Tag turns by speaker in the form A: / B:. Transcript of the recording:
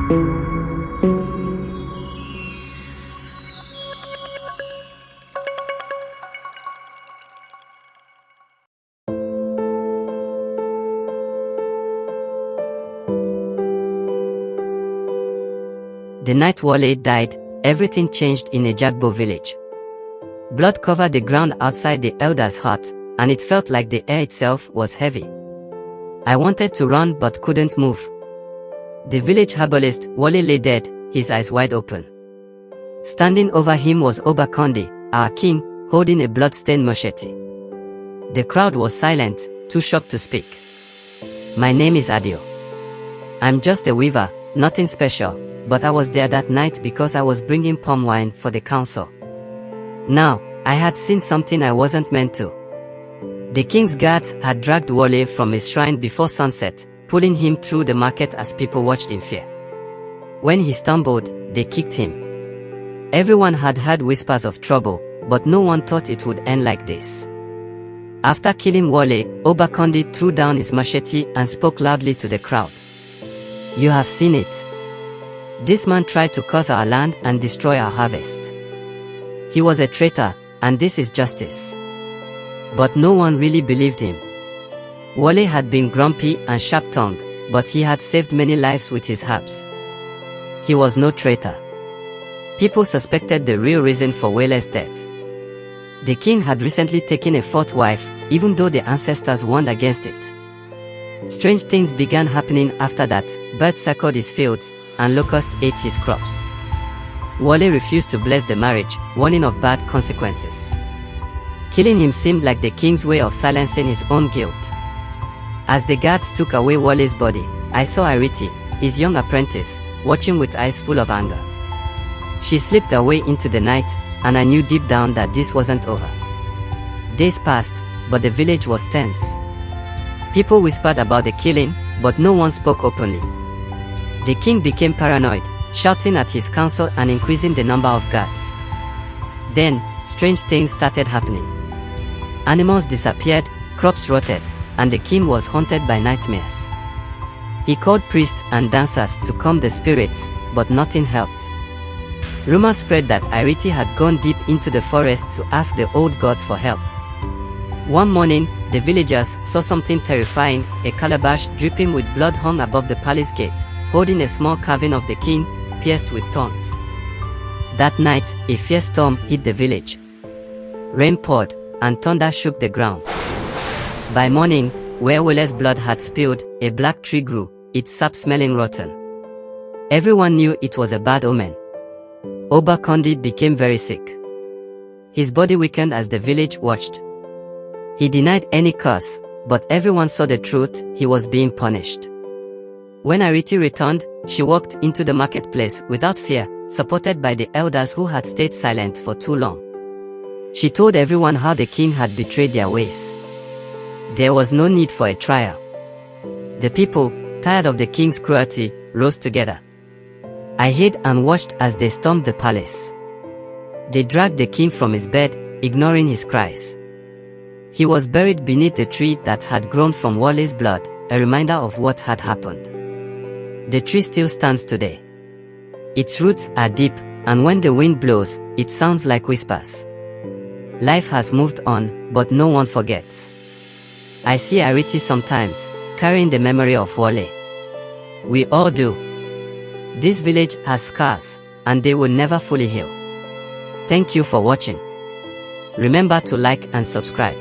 A: The night Wálé died, everything changed in Ìjàgbó village. Blood covered the ground outside the elder's hut, and it felt like the air itself was heavy. I wanted to run but couldn't move. The village herbalist, Wálé, lay dead, his eyes wide open. Standing over him was Ọba Kúndé, our king, holding a blood-stained machete. The crowd was silent, too shocked to speak. My name is Adio. I'm just a weaver, nothing special, but I was there that night because I was bringing palm wine for the council. Now, I had seen something I wasn't meant to. The king's guards had dragged Wálé from his shrine before sunset, pulling him through the market as people watched in fear. When he stumbled, they kicked him. Everyone had heard whispers of trouble, but no one thought it would end like this. After killing Wálé, Ọba Kúndé threw down his machete and spoke loudly to the crowd. You have seen it. This man tried to curse our land and destroy our harvest. He was a traitor, and this is justice. But no one really believed him. Wálé had been grumpy and sharp-tongued, but he had saved many lives with his herbs. He was no traitor. People suspected the real reason for Wálé's death. The king had recently taken a fourth wife, even though the ancestors warned against it. Strange things began happening after that. Birds circled his fields, and locusts ate his crops. Wálé refused to bless the marriage, warning of bad consequences. Killing him seemed like the king's way of silencing his own guilt. As the guards took away Wálé's body, I saw Ireti, his young apprentice, watching with eyes full of anger. She slipped away into the night, and I knew deep down that this wasn't over. Days passed, but the village was tense. People whispered about the killing, but no one spoke openly. The king became paranoid, shouting at his council and increasing the number of guards. Then, strange things started happening. Animals disappeared, crops rotted, and the king was haunted by nightmares. He called priests and dancers to calm the spirits, but nothing helped. Rumors spread that Ireti had gone deep into the forest to ask the old gods for help. One morning, the villagers saw something terrifying. A calabash dripping with blood hung above the palace gate, holding a small carving of the king, pierced with thorns. That night, a fierce storm hit the village. Rain poured, and thunder shook the ground. By morning, where Wálé's blood had spilled, a black tree grew, its sap smelling rotten. Everyone knew it was a bad omen. Ọba Kúndé became very sick. His body weakened as the village watched. He denied any curse, but everyone saw the truth. He was being punished. When Ireti returned, she walked into the marketplace without fear, supported by the elders who had stayed silent for too long. She told everyone how the king had betrayed their ways. There was no need for a trial. The people, tired of the king's cruelty, rose together. I hid and watched as they stormed the palace. They dragged the king from his bed, ignoring his cries. He was buried beneath the tree that had grown from Wálé's blood, a reminder of what had happened. The tree still stands today. Its roots are deep, and when the wind blows, it sounds like whispers. Life has moved on, but no one forgets. I see Ireti sometimes, carrying the memory of Wálé. We all do. This village has scars, and they will never fully heal. Thank you for watching. Remember to like and subscribe.